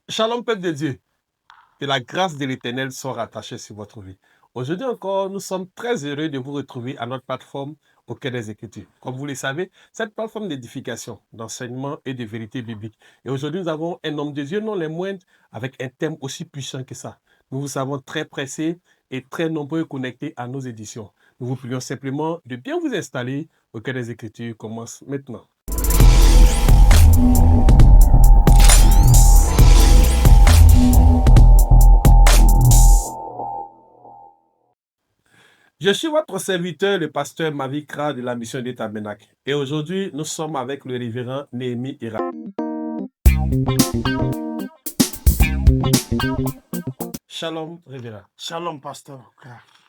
Shalom, peuple de Dieu, que la grâce de l'Éternel soit rattachée sur votre vie. Aujourd'hui encore, nous sommes très heureux de vous retrouver à notre plateforme au Quai des Écritures. Comme vous le savez, cette plateforme d'édification, d'enseignement et de vérité biblique. Et aujourd'hui, nous avons un homme de Dieu, non les moindres, avec un thème aussi puissant que ça. Nous vous savons très pressés et très nombreux connectés à nos éditions. Nous vous prions simplement de bien vous installer au Quai des Écritures commence maintenant. Je suis votre serviteur, le pasteur Mavikra de la mission des Tabernacles. Et aujourd'hui, nous sommes avec le révérend Néhémie Ira. Shalom, révérend. Shalom, pasteur.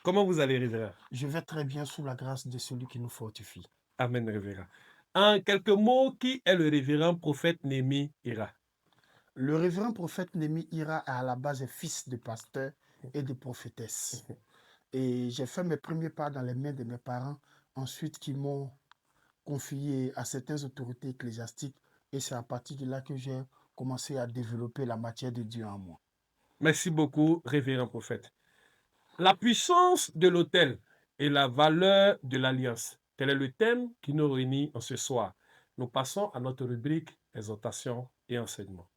Comment vous allez, révérend? Je vais très bien sous la grâce de celui qui nous fortifie. Amen, révérend. En quelques mots, qui est le révérend prophète Néhémie Ira? Le révérend prophète Néhémie Ira est à la base fils de pasteur et de prophétesse. Et j'ai fait mes premiers pas dans les mains de mes parents, ensuite qui m'ont confié à certaines autorités ecclésiastiques. Et c'est à partir de là que j'ai commencé à développer la matière de Dieu en moi. Merci beaucoup, révérend prophète. La puissance de l'autel et la valeur de l'alliance. Tel est le thème qui nous réunit en ce soir. Nous passons à notre rubrique exhortation et enseignement.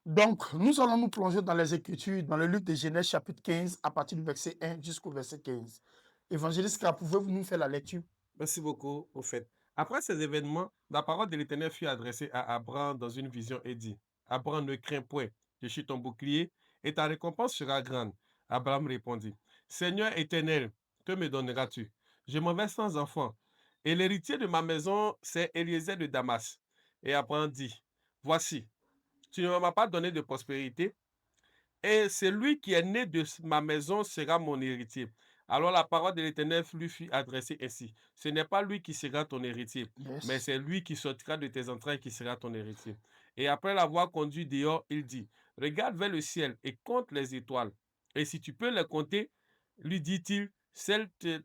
Donc, nous allons nous plonger dans les Écritures, dans le livre de Genèse, chapitre 15, à partir du verset 1 jusqu'au verset 15. Évangéliste, pouvez-vous nous faire la lecture? Merci beaucoup, prophète. Après ces événements, la parole de l'Éternel fut adressée à Abraham dans une vision et dit, Abraham, ne crains point, je suis ton bouclier et ta récompense sera grande. Abraham répondit, Seigneur éternel, que me donneras-tu? Je m'en vais sans enfant. Et l'héritier de ma maison, c'est Eliezer de Damas. Et Abraham dit, Voici, tu ne m'as pas donné de prospérité, et celui qui est né de ma maison sera mon héritier. Alors la parole de l'Éternel lui fut adressée ainsi. Ce n'est pas lui qui sera ton héritier, mais c'est lui qui sortira de tes entrailles qui sera ton héritier. Et après l'avoir conduit dehors, il dit, regarde vers le ciel et compte les étoiles. Et si tu peux les compter, lui dit-il,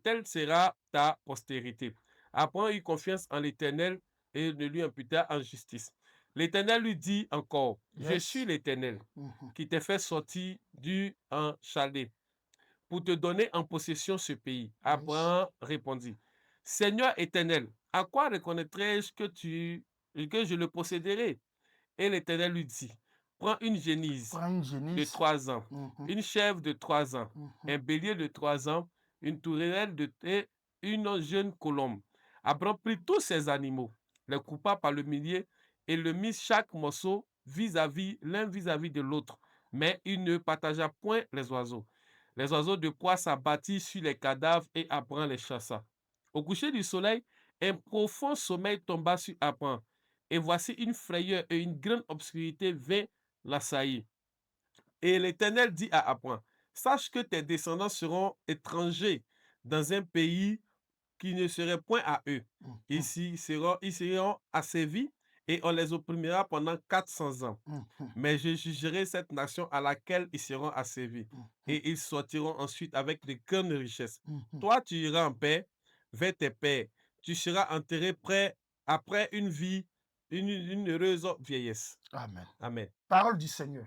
telle sera ta postérité. Abraham eut confiance en l'Éternel et ne lui imputa en justice. L'Éternel lui dit encore, je suis l'Éternel qui t'ai fait sortir du en Chaldée pour te donner en possession ce pays. Abraham répondit, Seigneur éternel, à quoi reconnaîtrai-je que je le posséderai? Et l'Éternel lui dit, prends une génisse de 3 ans, une chèvre de 3 ans, un bélier de 3 ans, une tourterelle et une jeune colombe. Abraham prit tous ces animaux, les coupa par le millier et le mit chaque morceau l'un vis-à-vis de l'autre, mais il ne partagea point les oiseaux. Les oiseaux de proie s'abattirent sur les cadavres et Abraham les chassa. Au coucher du soleil, un profond sommeil tomba sur Abraham. Et voici une frayeur et une grande obscurité vint l'assaillir. Et l'Éternel dit à Abraham, sache que tes descendants seront étrangers dans un pays qui ne serait point à eux. Ils seront asservis et on les opprimera pendant 400 ans. Mais je jugerai cette nation à laquelle ils seront asservis et ils sortiront ensuite avec de grandes richesses. Toi, tu iras en paix vers tes pères. Tu seras enterré après une vie, une heureuse vieillesse. Amen. Amen. Parole du Seigneur.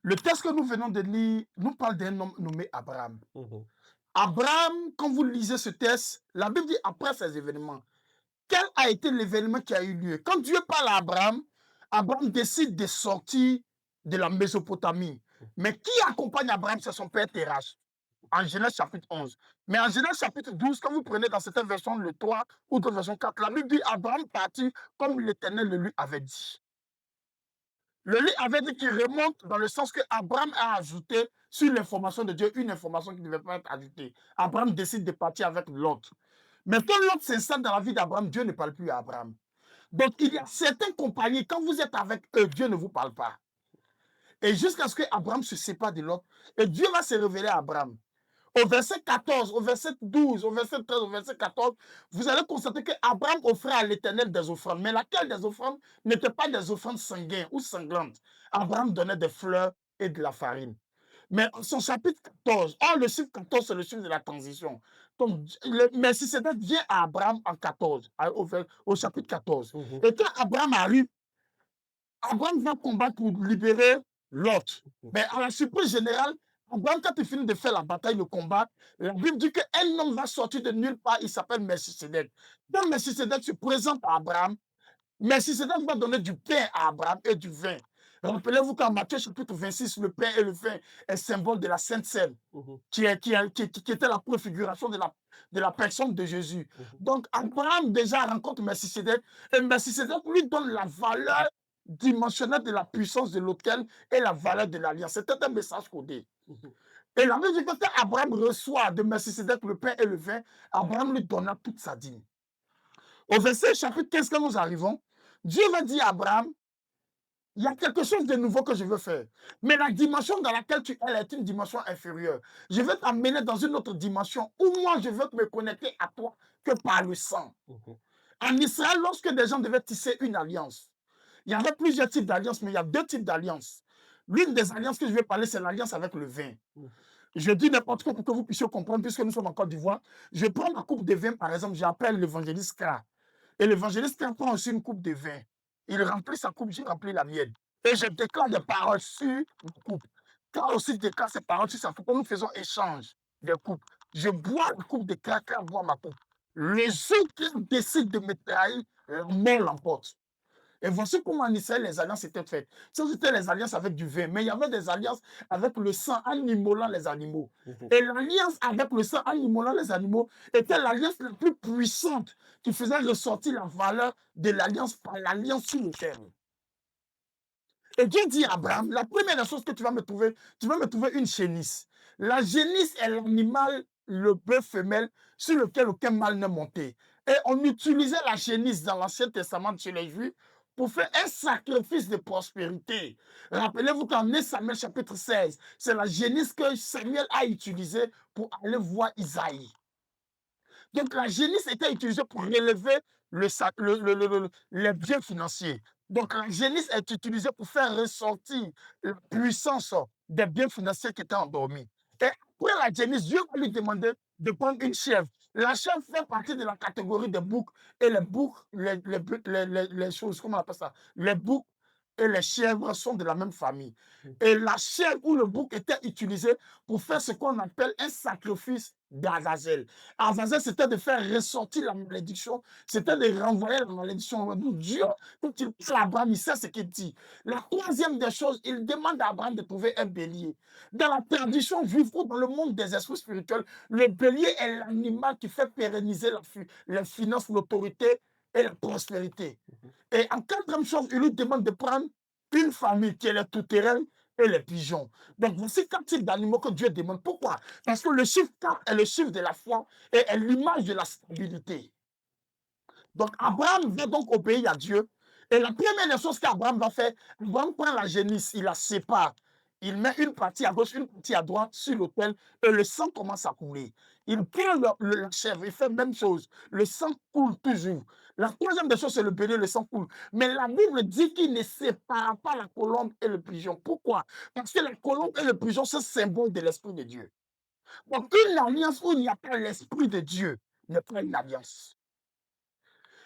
Le texte que nous venons de lire nous parle d'un homme nommé Abraham. Abraham, quand vous lisez ce texte, la Bible dit après ces événements. Quel a été l'événement qui a eu lieu? Quand Dieu parle à Abraham, Abraham décide de sortir de la Mésopotamie. Mais qui accompagne Abraham? C'est son père Terach. En Genèse chapitre 11. Mais en Genèse chapitre 12, quand vous prenez dans certaines versions le 3 ou dans la version 4, la Bible dit Abraham partit comme l'Éternel le lui avait dit. Le livre avait dit qu'il remonte dans le sens que Abraham a ajouté sur l'information de Dieu une information qui ne devait pas être ajoutée. Abraham décide de partir avec Lot. Mais quand Lot s'installe dans la vie d'Abraham, Dieu ne parle plus à Abraham. Donc il y a certaines compagnies, quand vous êtes avec eux, Dieu ne vous parle pas. Et jusqu'à ce qu'Abraham se sépare de Lot, et Dieu va se révéler à Abraham. Au verset 14, au verset 12, au verset 13, au verset 14, vous allez constater qu'Abraham offrait à l'Éternel des offrandes. Mais laquelle des offrandes n'était pas des offrandes sanguines ou sanglantes. Abraham donnait des fleurs et de la farine. Mais son chapitre 14, le chiffre 14, c'est le chiffre de la transition. Donc, le Melchisédek vient à Abraham en 14, au chapitre 14. Mhm. Et quand Abraham arrive, Abraham va combattre pour libérer Lot. Mais à la surprise générale, Abraham, quand il finit de faire la bataille, le combat, la Bible dit qu'un homme va sortir de nulle part, il s'appelle Melchisédek. Quand Melchisédek se présente à Abraham, Melchisédek va donner du pain à Abraham et du vin. Rappelez-vous qu'en Matthieu chapitre 26, le pain et le vin est symbole de la Sainte Seine, Mhm. qui était la préfiguration de la personne de Jésus. Donc, Abraham déjà rencontre Melchisédek et Melchisédek lui donne la valeur dimensionnelle de la puissance de l'autel et la valeur de l'alliance. C'était un message codé. Et la Bible dit que quand Abraham reçoit de Melchisédek le pain et le vin, Abraham lui donna toute sa dîme. Au verset chapitre 15, quand nous arrivons, Dieu va dire à Abraham, il y a quelque chose de nouveau que je veux faire. Mais la dimension dans laquelle tu es est une dimension inférieure. Je vais t'amener dans une autre dimension où moi, je veux me connecter à toi que par le sang. En Israël, lorsque des gens devaient tisser une alliance, il y avait plusieurs types d'alliances, mais il y a deux types d'alliances. L'une des alliances que je vais parler, c'est l'alliance avec le vin. Je dis n'importe quoi pour que vous puissiez comprendre, puisque nous sommes en Côte d'Ivoire. Je prends ma coupe de vin, par exemple, j'appelle l'évangéliste K. Et l'évangéliste K prend aussi une coupe de vin. Il remplit sa coupe, j'ai rempli la mienne. Et je déclare des paroles sur ma coupe. K aussi déclare ses paroles sur sa coupe. Nous faisons échange de coupes. Je bois la coupe de K, K boit ma coupe. Les autres qui décident de me trahir, la mort l'emporte. Et voici comment en Israël les alliances étaient faites. Ça, c'était les alliances avec du vin, mais il y avait des alliances avec le sang en immolant les animaux. Et l'alliance avec le sang en immolant les animaux était l'alliance la plus puissante qui faisait ressortir la valeur de l'alliance par l'alliance sur le terme. Et Dieu dit à Abraham, la première des choses que tu vas me trouver une génisse. La génisse est l'animal, le bœuf femelle, sur lequel aucun mâle n'est monté. Et on utilisait la génisse dans l'Ancien Testament chez les Juifs pour faire un sacrifice de prospérité. Rappelez-vous qu'en 1 Samuel chapitre 16, c'est la génisse que Samuel a utilisée pour aller voir Isaïe. Donc la génisse était utilisée pour relever les biens financiers. Donc la génisse est utilisée pour faire ressortir la puissance des biens financiers qui étaient endormis. Et après la génisse, Dieu va lui demander de prendre une chèvre. La chèvre fait partie de la catégorie des boucs. Et les boucs, les choses, comment on appelle ça? Les boucs et les chèvres sont de la même famille. Et la chèvre ou le bouc était utilisé pour faire ce qu'on appelle un sacrifice d'Azazel. Azazel, c'était de faire ressortir la malédiction, c'était de renvoyer la malédiction. Dieu, quand il parle à Abraham, il sait ce qu'il dit. La troisième des choses, il demande à Abraham de trouver un bélier. Dans la tradition juive ou dans le monde des esprits spirituels, le bélier est l'animal qui fait pérenniser les finances, l'autorité et la prospérité. Et en quatrième chose, il lui demande de prendre une famille qui est les tourterelles et les pigeons. Donc, voici 4 types d'animaux que Dieu demande. Pourquoi? Parce que le chiffre 4 est le chiffre de la foi et est l'image de la stabilité. Donc, Abraham va donc obéir à Dieu. Et la première des choses qu'Abraham va faire, Abraham prend la génisse, il la sépare. Il met une partie à gauche, une partie à droite sur l'autel et le sang commence à couler. Il prend la chèvre, il fait la même chose. Le sang coule toujours. La troisième des choses, c'est le bélier, le sang coule. Mais la Bible dit qu'il ne sépare pas la colombe et le pigeon. Pourquoi? Parce que la colombe et le pigeon, c'est symbole de l'Esprit de Dieu. Donc, une alliance où il n'y a pas l'Esprit de Dieu n'est pas une alliance.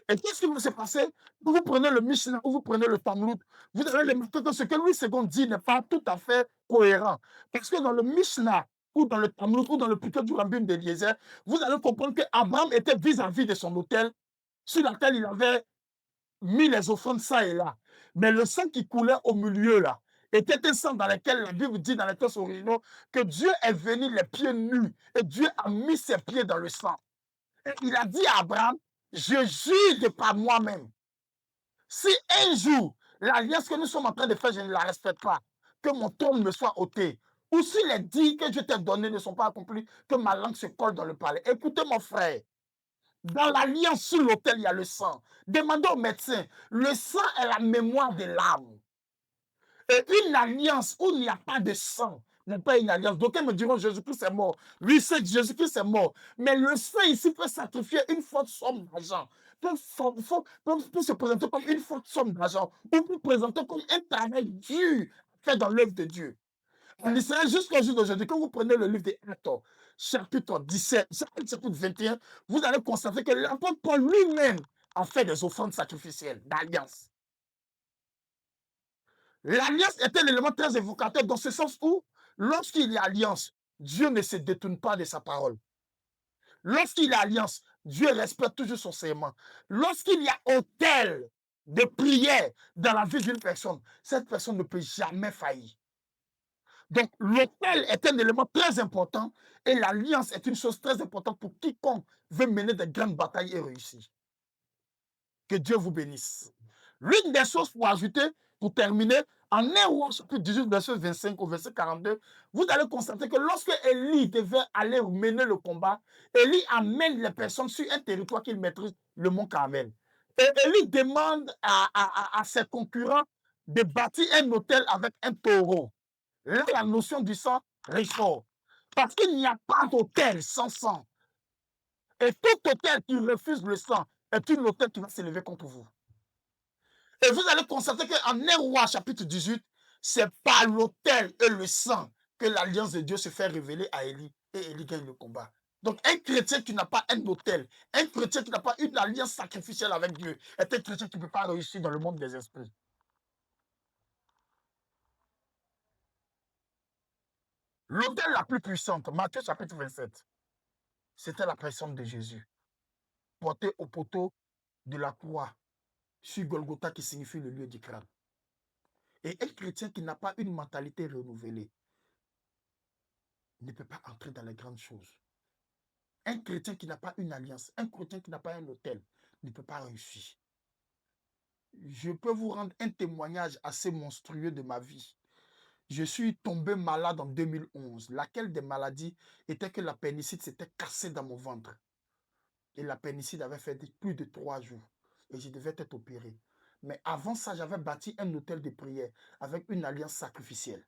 Et qu'est-ce qui va se passer? Vous prenez le Mishnah ou vous prenez le Talmud, vous allez remarquer que ce que Louis II dit n'est pas tout à fait cohérent. Parce que dans le Mishnah ou dans le Talmud ou dans le Pirkei du Rambim d'Eliezer, vous allez comprendre qu'Abraham était vis-à-vis de son autel sur lequel il avait mis les offrandes ça et là. Mais le sang qui coulait au milieu là était un sang dans lequel la Bible dit dans les textes originaux que Dieu est venu les pieds nus et Dieu a mis ses pieds dans le sang. Et il a dit à Abraham, je jure de par moi-même. Si un jour, l'alliance que nous sommes en train de faire, je ne la respecte pas, que mon trône me soit ôté, ou si les dits que je t'ai donnés ne sont pas accomplis, que ma langue se colle dans le palais. Écoutez mon frère, dans l'alliance sur l'autel, il y a le sang. Demandez au médecin, le sang est la mémoire de l'âme. Et une alliance où il n'y a pas de sang n'est pas une alliance. D'aucuns me diront Jésus-Christ est mort. Oui, c'est Jésus-Christ est mort. Mais le sang ici peut sacrifier une forte somme d'argent. Peut se présenter comme une forte somme d'argent. Ou peut présenter comme un travail dur fait dans l'œuvre de Dieu. En Israël, jusqu'au jour d'aujourd'hui, quand vous prenez le livre des Actes, chapitre 17, chapitre 21, vous allez constater que l'apôtre Paul lui-même a fait des offrandes sacrificielles d'alliance. L'alliance était l'élément très évocateur dans ce sens où, lorsqu'il y a alliance, Dieu ne se détourne pas de sa parole. Lorsqu'il y a alliance, Dieu respecte toujours son serment. Lorsqu'il y a autel de prière dans la vie d'une personne, cette personne ne peut jamais faillir. Donc, l'autel est un élément très important et l'alliance est une chose très importante pour quiconque veut mener de grandes batailles et réussir. Que Dieu vous bénisse. L'une des choses pour ajouter, pour terminer, en 1 Roi chapitre 18, verset 25 au verset 42, vous allez constater que lorsque Élie devait aller mener le combat, Élie amène les personnes sur un territoire qu'il maîtrise, le mont Carmel. Et Élie demande à ses concurrents de bâtir un autel avec un taureau. Là, la notion du sang ressort. Parce qu'il n'y a pas d'autel sans sang. Et tout autel qui refuse le sang est une autel qui va s'élever contre vous. Et vous allez constater qu'en 1 Roi chapitre 18, c'est par l'autel et le sang que l'alliance de Dieu se fait révéler à Élie. Et Élie gagne le combat. Donc un chrétien qui n'a pas un autel, un chrétien qui n'a pas une alliance sacrificielle avec Dieu, est un chrétien qui ne peut pas réussir dans le monde des esprits. L'autel la plus puissante, Matthieu chapitre 27, c'était la personne de Jésus, portée au poteau de la croix sur Golgotha, qui signifie le lieu du crâne. Et un chrétien qui n'a pas une mentalité renouvelée ne peut pas entrer dans les grandes choses. Un chrétien qui n'a pas une alliance, un chrétien qui n'a pas un autel, ne peut pas réussir. Je peux vous rendre un témoignage assez monstrueux de ma vie. Je suis tombé malade en 2011. Laquelle des maladies était que l'appendicite s'était cassée dans mon ventre. Et l'appendicite avait fait plus de 3 jours. Et je devais être opéré. Mais avant ça, j'avais bâti un autel de prière avec une alliance sacrificielle.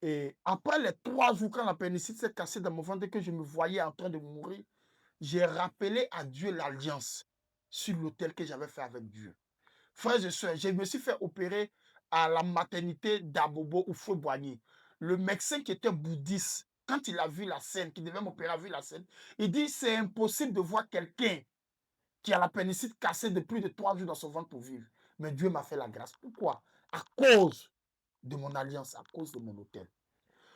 Et après les 3 jours, quand l'appendicite s'est cassée dans mon ventre et que je me voyais en train de mourir, j'ai rappelé à Dieu l'alliance sur l'autel que j'avais fait avec Dieu. Frères et sœurs, je me suis fait opérer à la maternité d'Abobo ou Faux-Boigny. Le médecin qui était bouddhiste, quand il a vu la scène, qui devait m'opérer, a vu la scène, il dit c'est impossible de voir quelqu'un qui a l'appendicite cassée de plus de 3 jours dans son ventre pour vivre. Mais Dieu m'a fait la grâce. Pourquoi? À cause de mon alliance, à cause de mon autel.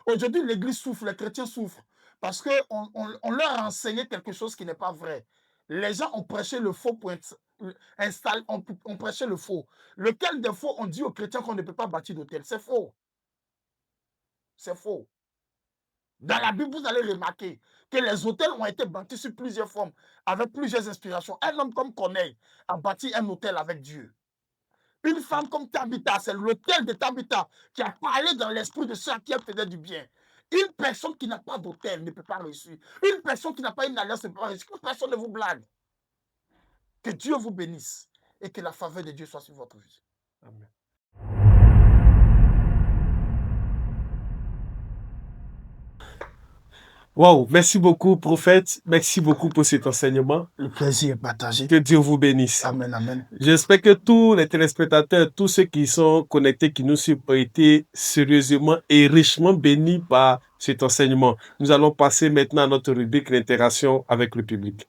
Aujourd'hui, l'Église souffre, les chrétiens souffrent, parce qu'on leur a enseigné quelque chose qui n'est pas vrai. Les gens ont prêché le faux pour on prêchait le faux. Lequel des faux on dit aux chrétiens qu'on ne peut pas bâtir d'autel? C'est faux. C'est faux. Dans la Bible, vous allez remarquer que les autels ont été bâtis sur plusieurs formes, avec plusieurs inspirations. Un homme comme Corneille a bâti un autel avec Dieu. Une femme comme Tabitha, c'est l'autel de Tabitha qui a parlé dans l'esprit de ceux à qui elle faisait du bien. Une personne qui n'a pas d'autel ne peut pas réussir. Une personne qui n'a pas une alliance ne peut pas réussir. Personne ne vous blague. Que Dieu vous bénisse et que la faveur de Dieu soit sur votre vie. Amen. Wow, merci beaucoup, prophète. Merci beaucoup pour cet enseignement. Le plaisir est partagé. Que Dieu vous bénisse. Amen, amen. J'espère que tous les téléspectateurs, tous ceux qui sont connectés, qui nous suivent, ont été sérieusement et richement bénis par cet enseignement. Nous allons passer maintenant à notre rubrique l'interaction avec le public.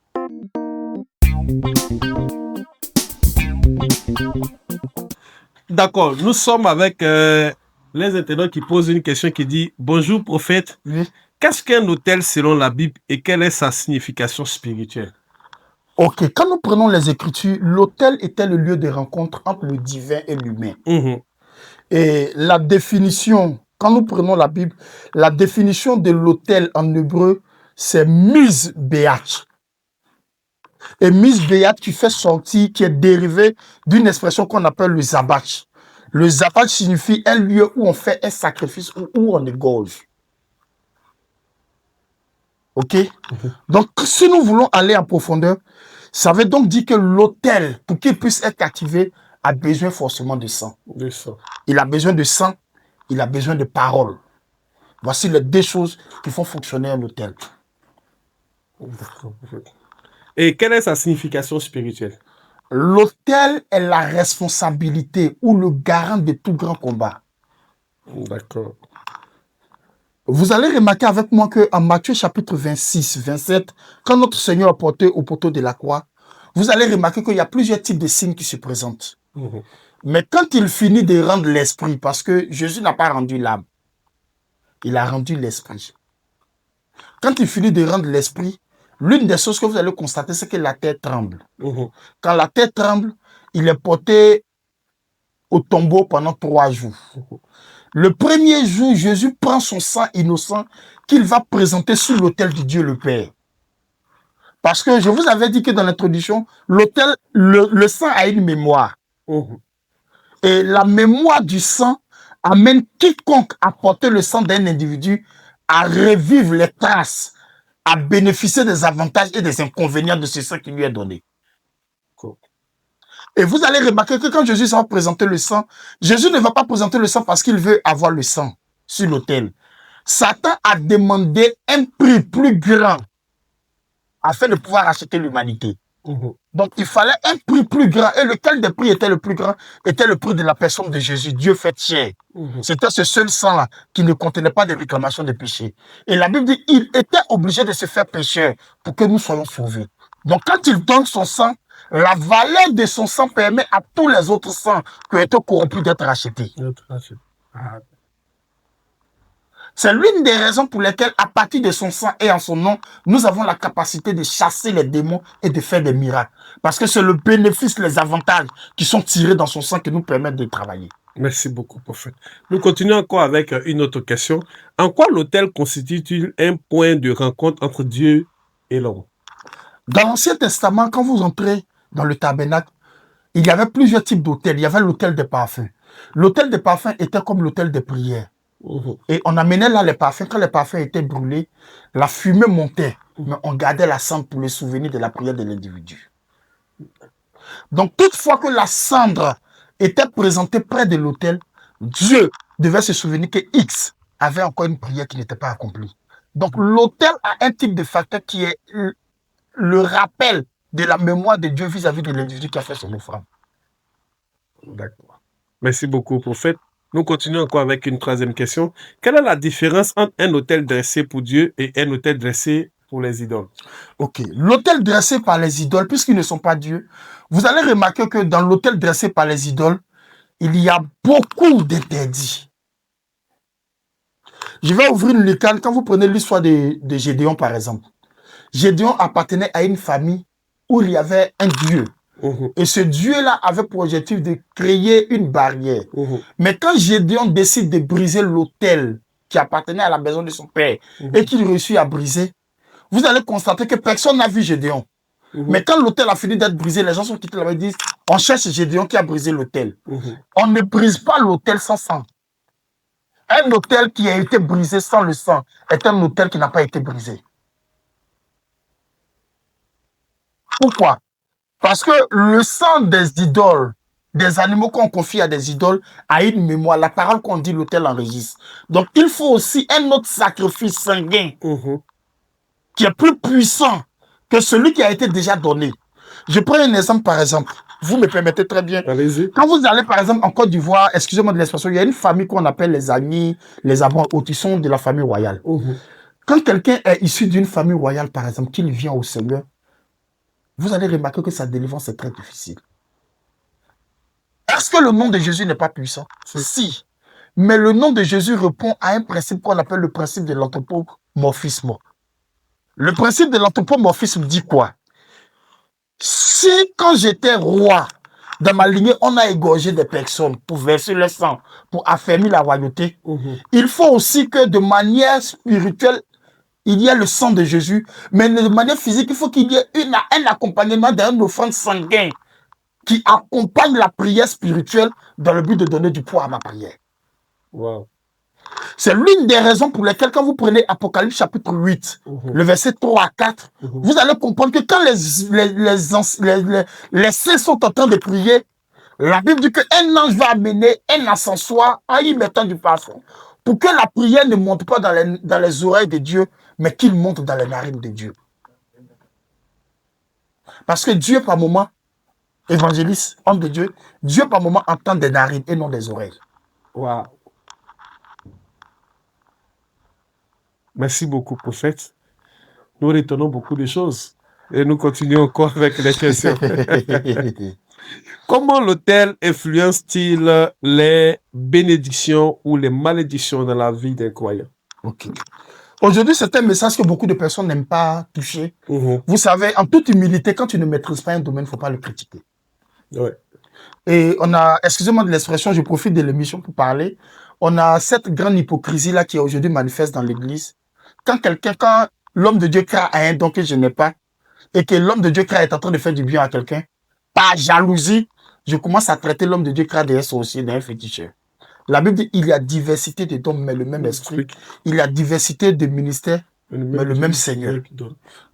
D'accord, nous sommes avec les internautes qui posent une question qui dit « Bonjour prophète, oui. Qu'est-ce qu'un autel selon la Bible et quelle est sa signification spirituelle ?» Ok, quand nous prenons les Écritures, l'autel était le lieu de rencontre entre le divin et l'humain. Et la définition, quand nous prenons la Bible, la définition de l'autel en hébreu, c'est Mizbeach. Et Mizbeach qui fait sortir, qui est dérivé d'une expression qu'on appelle le Zabach. Le Zabach signifie un lieu où on fait un sacrifice ou où on égorge. Ok? Donc, si nous voulons aller en profondeur, ça veut donc dire que l'autel, pour qu'il puisse être activé, a besoin forcément de sang. Il a besoin de sang, il a besoin de parole. Voici les 2 choses qui font fonctionner un autel. Et quelle est sa signification spirituelle? L'autel est la responsabilité ou le garant de tout grand combat. D'accord. Vous allez remarquer avec moi qu'en Matthieu chapitre 26, 27, quand notre Seigneur est porté au poteau de la croix, vous allez remarquer qu'il y a plusieurs types de signes qui se présentent. Mais quand il finit de rendre l'esprit, parce que Jésus n'a pas rendu l'âme, il a rendu l'esprit. Quand il finit de rendre l'esprit, l'une des choses que vous allez constater, c'est que la terre tremble. Quand la terre tremble, il est porté au tombeau pendant 3 jours. Le premier jour, Jésus prend son sang innocent qu'il va présenter sur l'autel de Dieu le Père. Parce que je vous avais dit que dans l'introduction, l'autel, le sang a une mémoire. Et la mémoire du sang amène quiconque à porter le sang d'un individu à revivre les traces, à bénéficier des avantages et des inconvénients de ce sang qui lui est donné. Et vous allez remarquer que quand Jésus va présenter le sang, Jésus ne va pas présenter le sang parce qu'il veut avoir le sang sur l'autel. Satan a demandé un prix plus grand afin de pouvoir acheter l'humanité. Donc, il fallait un prix plus grand. Et lequel des prix était le plus grand? Était le prix de la personne de Jésus, Dieu fait chair. C'était ce seul sang-là qui ne contenait pas de réclamation de péché. Et la Bible dit qu'il était obligé de se faire pécheur pour que nous soyons sauvés. Donc, quand il donne son sang, la valeur de son sang permet à tous les autres sangs qui ont été corrompus d'être rachetés. C'est l'une des raisons pour lesquelles, à partir de son sang et en son nom, nous avons la capacité de chasser les démons et de faire des miracles. Parce que c'est le bénéfice, les avantages qui sont tirés dans son sang qui nous permettent de travailler. Merci beaucoup, prophète. Nous continuons encore avec une autre question. En quoi l'autel constitue-t-il un point de rencontre entre Dieu et l'homme? Dans l'Ancien Testament, quand vous entrez dans le tabernacle, il y avait plusieurs types d'autels. Il y avait l'autel des parfums. L'autel des parfums était comme l'autel des prières. Et on amenait là les parfums. Quand les parfums étaient brûlés, la fumée montait. Mais on gardait la cendre pour le souvenir de la prière de l'individu. Donc, toutefois que la cendre était présentée près de l'autel, Dieu devait se souvenir que X avait encore une prière qui n'était pas accomplie. Donc, l'autel a un type de facteur qui est le rappel de la mémoire de Dieu vis-à-vis de l'individu qui a fait son offrande. D'accord. Merci beaucoup, prophète. Nous continuons encore avec une troisième question. Quelle est la différence entre un autel dressé pour Dieu et un autel dressé pour les idoles? Ok. L'autel dressé par les idoles, puisqu'ils ne sont pas Dieu, vous allez remarquer que dans l'autel dressé par les idoles, il y a beaucoup d'interdits. Je vais ouvrir une lucane. Quand vous prenez l'histoire de Gédéon, par exemple, Gédéon appartenait à une famille où il y avait un dieu. Et ce Dieu-là avait pour objectif de créer une barrière. Mais quand Gédéon décide de briser l'autel qui appartenait à la maison de son père et qu'il réussit à briser, vous allez constater que personne n'a vu Gédéon. Mais quand l'autel a fini d'être brisé, les gens sont quittés là-bas et disent on cherche Gédéon qui a brisé l'autel. On ne brise pas l'autel sans sang. Un autel qui a été brisé sans le sang est un autel qui n'a pas été brisé. Pourquoi? Parce que le sang des idoles, des animaux qu'on confie à des idoles, a une mémoire. La parole qu'on dit, l'autel enregistre. Donc, il faut aussi un autre sacrifice sanguin qui est plus puissant que celui qui a été déjà donné. Je prends un exemple, par exemple. Vous me permettez très bien. Allez-y. Quand vous allez, par exemple, en Côte d'Ivoire, excusez-moi de l'expression, il y a une famille qu'on appelle les Agnis, les Abouans, qui sont de la famille royale. Quand quelqu'un est issu d'une famille royale, par exemple, qu'il vient au Seigneur, vous allez remarquer que sa délivrance est très difficile. Est-ce que le nom de Jésus n'est pas puissant? Si. Mais le nom de Jésus répond à un principe qu'on appelle le principe de l'anthropomorphisme. Le principe de l'anthropomorphisme dit quoi? Si, quand j'étais roi, dans ma lignée, on a égorgé des personnes pour verser le sang, pour affermir la royauté, il faut aussi que de manière spirituelle, il y a le sang de Jésus, mais de manière physique, il faut qu'il y ait un accompagnement d'une offrande sanguine qui accompagne la prière spirituelle dans le but de donner du poids à ma prière. Wow. C'est l'une des raisons pour lesquelles, quand vous prenez Apocalypse chapitre 8, le verset 3 à 4, vous allez comprendre que quand les saints sont en train de prier, la Bible dit qu'un ange va amener un encensoir en y mettant du parfum pour que la prière ne monte pas dans les oreilles de Dieu, mais qu'il monte dans les narines de Dieu. Parce que Dieu, par moment, évangéliste, homme de Dieu, Dieu, par moment, entend des narines et non des oreilles. Wow. Merci beaucoup, prophète. Nous retenons beaucoup de choses. Et nous continuons encore avec les questions. Comment l'autel influence-t-il les bénédictions ou les malédictions dans la vie d'un croyant? Ok. Aujourd'hui, c'est un message que beaucoup de personnes n'aiment pas toucher. Vous savez, en toute humilité, quand tu ne maîtrises pas un domaine, il ne faut pas le critiquer. Ouais. Et on a, excusez-moi de l'expression, je profite de l'émission pour parler. On a cette grande hypocrisie-là qui aujourd'hui manifeste dans l'Église. Quand l'homme de Dieu croit à un don que je n'ai pas, et que l'homme de Dieu croit est en train de faire du bien à quelqu'un, par jalousie, je commence à traiter l'homme de Dieu croit d'un sorcier, d'un féticheur. La Bible dit il y a diversité de dons, mais le même esprit. Il y a diversité de ministères, mais le même Seigneur.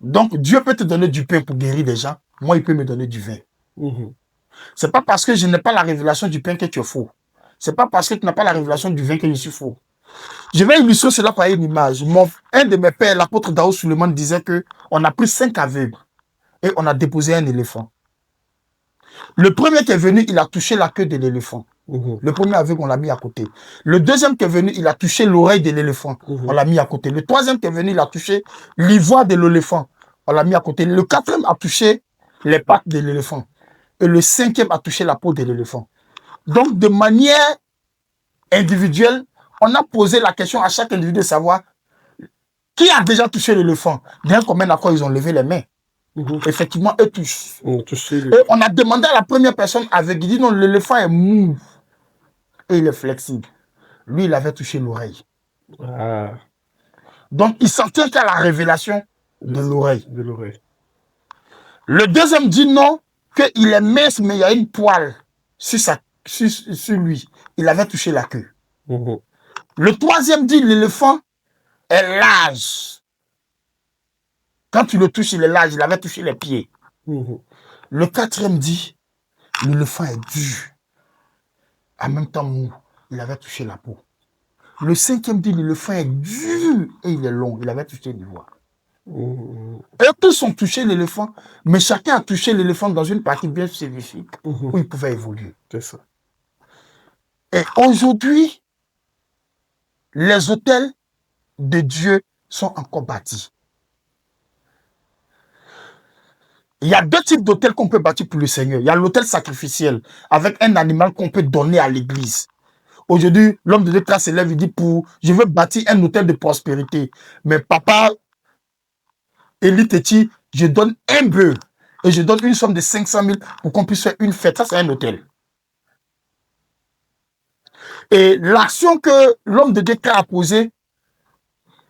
Donc, Dieu peut te donner du pain pour guérir des gens. Moi, il peut me donner du vin. C'est pas parce que je n'ai pas la révélation du pain que tu es faux. C'est pas parce que tu n'as pas la révélation du vin que je suis faux. Je vais illustrer cela par une image. Un de mes pères, l'apôtre Daoud Suleiman, disait qu'on a pris 5 aveugles et on a déposé un éléphant. Le premier qui est venu, il a touché la queue de l'éléphant. Le premier aveugle, on l'a mis à côté. Le deuxième qui est venu, il a touché l'oreille de l'éléphant. On l'a mis à côté. Le troisième qui est venu, il a touché l'ivoire de l'éléphant. On l'a mis à côté. Le quatrième a touché les pattes de l'éléphant. Et le cinquième a touché la peau de l'éléphant. Donc, de manière individuelle, on a posé la question à chaque individu de savoir qui a déjà touché l'éléphant. D'un commun accord, ils ont levé les mains. Effectivement, eux touchent. Et on a demandé à la première personne avec, il dit non, l'éléphant est mou et il est flexible. Lui, il avait touché l'oreille. Donc, il sentait qu'il y a la révélation de l'oreille. Le deuxième dit non, qu'il est mince, mais il y a une poêle sur lui. Il avait touché la queue. Le troisième dit l'éléphant est large. Quand tu le touches, il est large. Il avait touché les pieds. Le quatrième dit l'éléphant est dur. En même temps mou. Il avait touché la peau. Le cinquième dit l'éléphant est dur et il est long. Il avait touché l'ivoire. Et tous ont touché l'éléphant, mais chacun a touché l'éléphant dans une partie bien spécifique où il pouvait évoluer. C'est ça. Et aujourd'hui, les autels de Dieu sont encore bâtis. Il y a 2 types d'autels qu'on peut bâtir pour le Seigneur. Il y a l'autel sacrificiel, avec un animal qu'on peut donner à l'église. Aujourd'hui, l'homme de Dieu se lève, il dit je veux bâtir un autel de prospérité. Mais papa, Eli Teti, je donne un bœuf et je donne une somme de 500 000 pour qu'on puisse faire une fête. Ça, c'est un autel. Et l'action que l'homme de Dieu a posée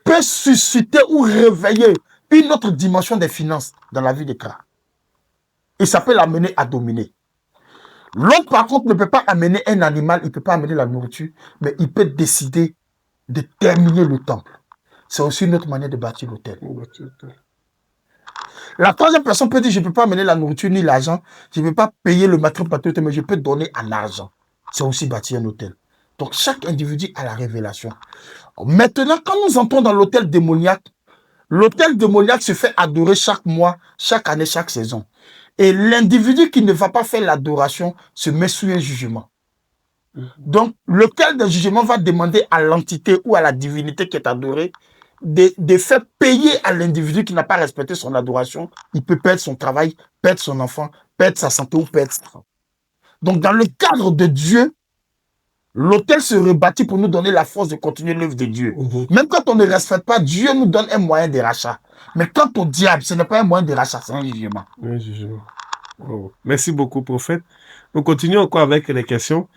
peut susciter ou réveiller une autre dimension des finances dans la vie des Kra. Et ça peut l'amener à dominer. L'homme, par contre, ne peut pas amener un animal, il ne peut pas amener la nourriture, mais il peut décider de terminer le temple. C'est aussi une autre manière de bâtir l'autel. La troisième personne peut dire, je ne peux pas amener la nourriture ni l'argent, je ne peux pas payer le matériel, mais je peux donner en argent. C'est aussi bâtir un autel. Donc, chaque individu a la révélation. Maintenant, quand nous entrons dans l'autel démoniaque se fait adorer chaque mois, chaque année, chaque saison. Et l'individu qui ne va pas faire l'adoration se met sous un jugement. Donc, l'autel de jugement va demander à l'entité ou à la divinité qui est adorée de faire payer à l'individu qui n'a pas respecté son adoration. Il peut perdre son travail, perdre son enfant, perdre sa santé ou perdre sa femme. Donc, dans le cadre de Dieu, l'autel se rebâtit pour nous donner la force de continuer l'œuvre de Dieu. Même quand on ne respecte pas, Dieu nous donne un moyen de rachat. Mais quant au diable, ce n'est pas un moyen de rachat, c'est un jugement. Un jugement. Oh. Merci beaucoup, prophète. Nous continuons encore avec les questions.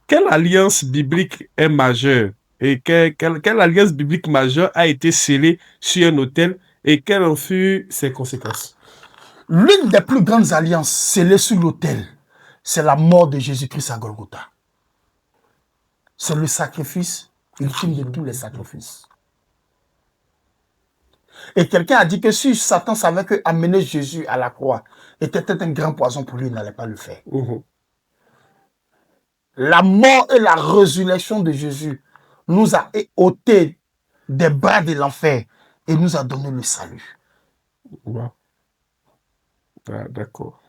Quelle alliance biblique est majeure et quelle alliance biblique majeure a été scellée sur un autel et quelles en furent ses conséquences? L'une des plus grandes alliances scellées sur l'autel, c'est la mort de Jésus-Christ à Golgotha. C'est le sacrifice ultime de tous les sacrifices. Et quelqu'un a dit que si Satan savait que amener Jésus à la croix était un grand poison pour lui, il n'allait pas le faire. La mort et la résurrection de Jésus nous a ôté des bras de l'enfer et nous a donné le salut. Wow. Ah, d'accord.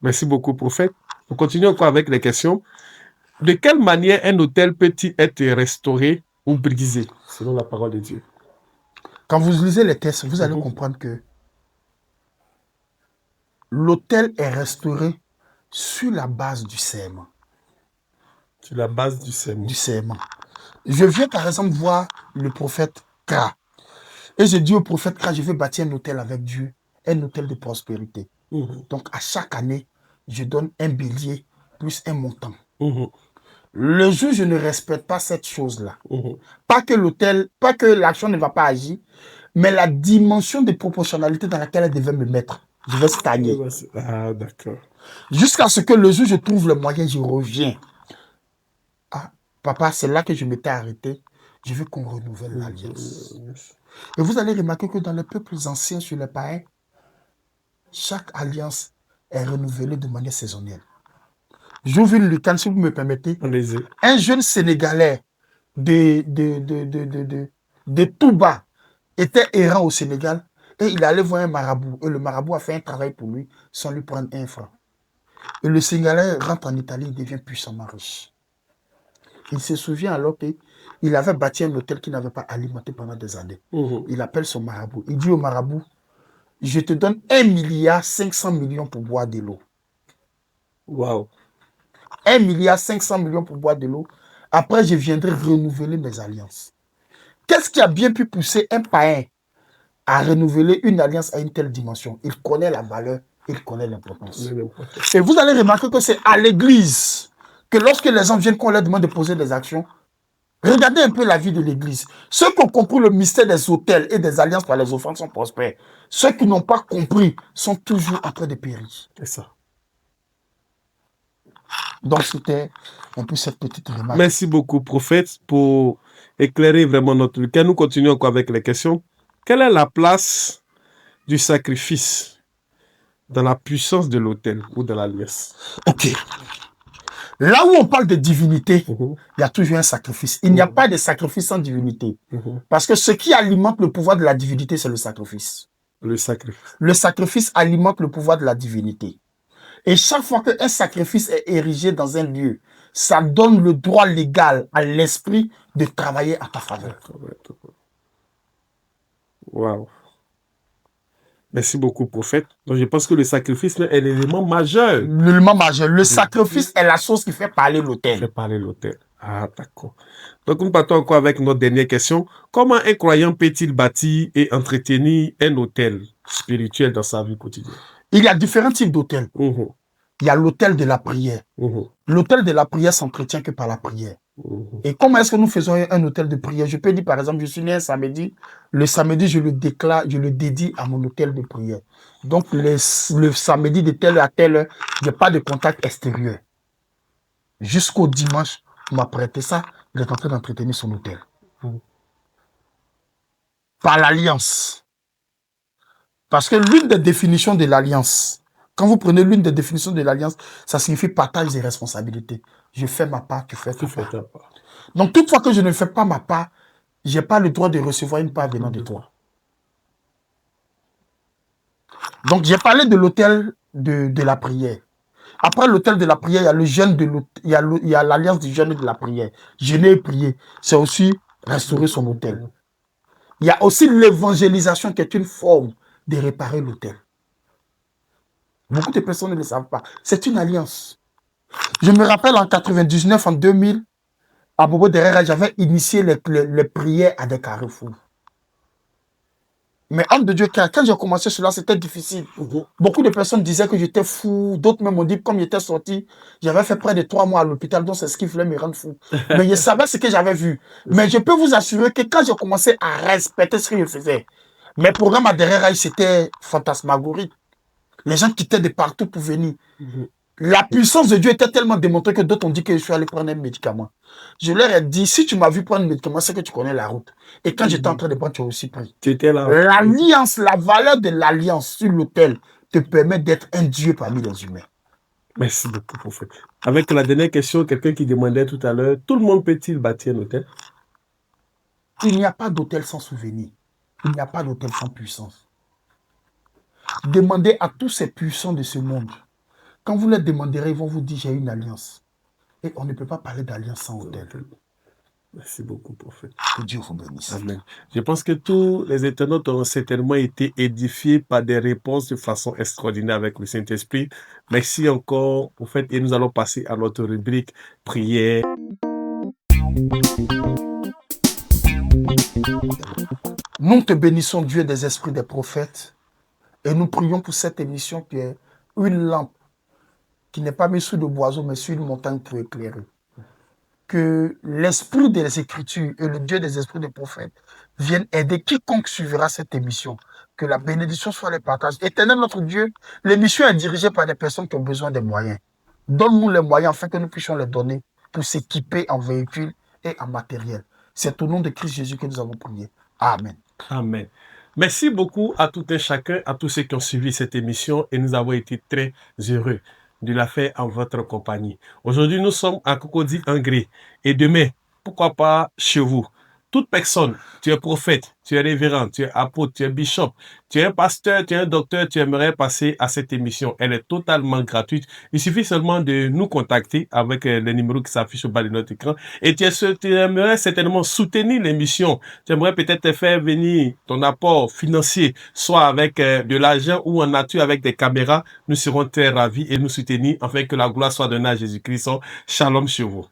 Merci beaucoup, prophète. On continue encore avec les questions. De quelle manière un autel peut-il être restauré ou brisé, selon la parole de Dieu? Quand vous lisez les textes, vous allez comprendre que l'autel est restauré sur la base du serment. Sur la base du serment. Du serment. Je viens par exemple voir le prophète Kra. Et je dis au prophète Kra, je vais bâtir un autel avec Dieu, un autel de prospérité. Donc à chaque année, je donne un bélier plus un montant. Le jour où je ne respecte pas cette chose-là, pas que l'autel, pas que l'action ne va pas agir, mais la dimension de proportionnalité dans laquelle elle devait me mettre, je vais stagner. Ah, d'accord. Jusqu'à ce que le jour où je trouve le moyen, je reviens. Ah, papa, c'est là que je m'étais arrêté. Je veux qu'on renouvelle l'alliance. Et vous allez remarquer que dans les peuples anciens sur les païens, chaque alliance est renouvelée de manière saisonnière. J'ouvre une lucarne, si vous me permettez. Allez-y. Un jeune Sénégalais de Touba était errant au Sénégal et il allait voir un marabout. Et le marabout a fait un travail pour lui sans lui prendre un franc. Et le Sénégalais rentre en Italie, il devient puissamment riche. Il se souvient alors qu'il avait bâti un hôtel qu'il n'avait pas alimenté pendant des années. Il appelle son marabout. Il dit au marabout, je te donne 1,5 milliard pour boire de l'eau. Wow. 1,5 milliard pour boire de l'eau. Après, je viendrai renouveler mes alliances. Qu'est-ce qui a bien pu pousser un païen à renouveler une alliance à une telle dimension? Il connaît la valeur, il connaît l'importance. Et vous allez remarquer que c'est à l'église que lorsque les gens viennent, qu'on leur demande de poser des actions, regardez un peu la vie de l'église. Ceux qui ont compris le mystère des autels et des alliances par les offrandes sont prospères. Ceux qui n'ont pas compris sont toujours en train de périr. C'est ça. Donc c'était un peu cette petite remarque. Merci beaucoup, prophète, pour éclairer vraiment notre cas. Nous continuons encore avec les questions. Quelle est la place du sacrifice dans la puissance de l'autel ou de l'alliance? Ok. Là où on parle de divinité, il y a toujours un sacrifice. Il n'y a pas de sacrifice sans divinité. Parce que ce qui alimente le pouvoir de la divinité, c'est le sacrifice. Le sacrifice. Le sacrifice alimente le pouvoir de la divinité. Et chaque fois qu'un sacrifice est érigé dans un lieu, ça donne le droit légal à l'esprit de travailler à ta faveur. Wow. Merci beaucoup, prophète. Donc, je pense que le sacrifice est l'élément majeur. L'élément majeur. Le sacrifice est la chose qui fait parler l'autel. Fait parler l'autel. Ah, d'accord. Donc, nous partons encore avec notre dernière question. Comment un croyant peut-il bâtir et entretenir un autel spirituel dans sa vie quotidienne? Il y a différents types d'autels. Il y a l'autel de la prière. L'autel de la prière s'entretient que par la prière. Et comment est-ce que nous faisons un autel de prière? Je peux dire, par exemple, je suis né un samedi. Le samedi, je le déclare, je le dédie à mon autel de prière. Donc, le samedi de telle à telle heure, il n'y a pas de contact extérieur. Jusqu'au dimanche, on m'a prêté ça. Il est en train d'entretenir son autel. Par l'alliance. Parce que l'une des définitions de l'alliance, quand vous prenez l'une des définitions de l'alliance, ça signifie partage des responsabilités. Je fais ma part, tu fais ta part. Donc, toutefois que je ne fais pas ma part, je n'ai pas le droit de recevoir une part venant de toi. Donc, j'ai parlé de l'autel de la prière. Après l'autel de la prière, il y a le jeûne il y a l'alliance du jeûne et de la prière. Jeûner et prier, c'est aussi restaurer son autel. Il y a aussi l'évangélisation qui est une forme de réparer l'autel. Beaucoup de personnes ne le savent pas. C'est une alliance. Je me rappelle en 99, en 2000, à Bobo Derrera, j'avais initié les prières à des carrefours. Mais homme de Dieu, quand j'ai commencé cela, c'était difficile. Beaucoup de personnes disaient que j'étais fou. D'autres même m'ont dit, comme j'étais sorti, j'avais fait près de 3 mois à l'hôpital, donc c'est ce qui voulait me rendre fou. Mais je savais ce que j'avais vu. Mais je peux vous assurer que quand j'ai commencé à respecter ce que je faisais, mes programmes à Derrera, c'était fantasmagorique. Les gens quittaient de partout pour venir. La puissance de Dieu était tellement démontrée que d'autres ont dit que je suis allé prendre un médicament. Je leur ai dit, si tu m'as vu prendre un médicament, c'est que tu connais la route. Et quand j'étais en train de prendre, tu as aussi pris. Tu étais là. L'alliance, la valeur de l'alliance sur l'autel te permet d'être un Dieu parmi les humains. Merci beaucoup, prophète. Avec la dernière question, quelqu'un qui demandait tout à l'heure, tout le monde peut-il bâtir un hôtel? Il n'y a pas d'hôtel sans souvenir. Il n'y a pas d'hôtel sans puissance. Demandez à tous ces puissants de ce monde. Quand vous les demanderez, ils vont vous dire, j'ai une alliance. Et on ne peut pas parler d'alliance sans hôtel. Merci beaucoup, prophète. Que Dieu vous bénisse. Amen. Je pense que tous les internautes ont certainement été édifiés par des réponses de façon extraordinaire avec le Saint-Esprit. Merci encore, prophète, et nous allons passer à notre rubrique prière. Nous te bénissons, Dieu des esprits des prophètes, et nous prions pour cette émission qui est une lampe qui n'est pas mise sous le boiseau, mais sur une montagne pour éclairer. Que l'esprit des Écritures et le Dieu des esprits des prophètes viennent aider quiconque suivra cette émission. Que la bénédiction soit les partages. Éternel notre Dieu, l'émission est dirigée par des personnes qui ont besoin des moyens. Donne-nous les moyens afin que nous puissions les donner pour s'équiper en véhicules et en matériel. C'est au nom de Christ Jésus que nous avons prié. Amen. Amen. Merci beaucoup à tout un chacun, à tous ceux qui ont suivi cette émission et nous avons été très heureux de la faire en votre compagnie. Aujourd'hui, nous sommes à Cocody Angré et demain, pourquoi pas chez vous. Toute personne, tu es prophète, tu es révérend, tu es apôtre, tu es bishop, tu es un pasteur, tu es un docteur, tu aimerais passer à cette émission. Elle est totalement gratuite. Il suffit seulement de nous contacter avec les numéros qui s'affichent au bas de notre écran et tu aimerais certainement soutenir l'émission. Tu aimerais peut-être faire venir ton apport financier, soit avec de l'argent ou en nature avec des caméras. Nous serons très ravis et nous soutenir afin que la gloire soit donnée à Jésus-Christ. Shalom sur vous.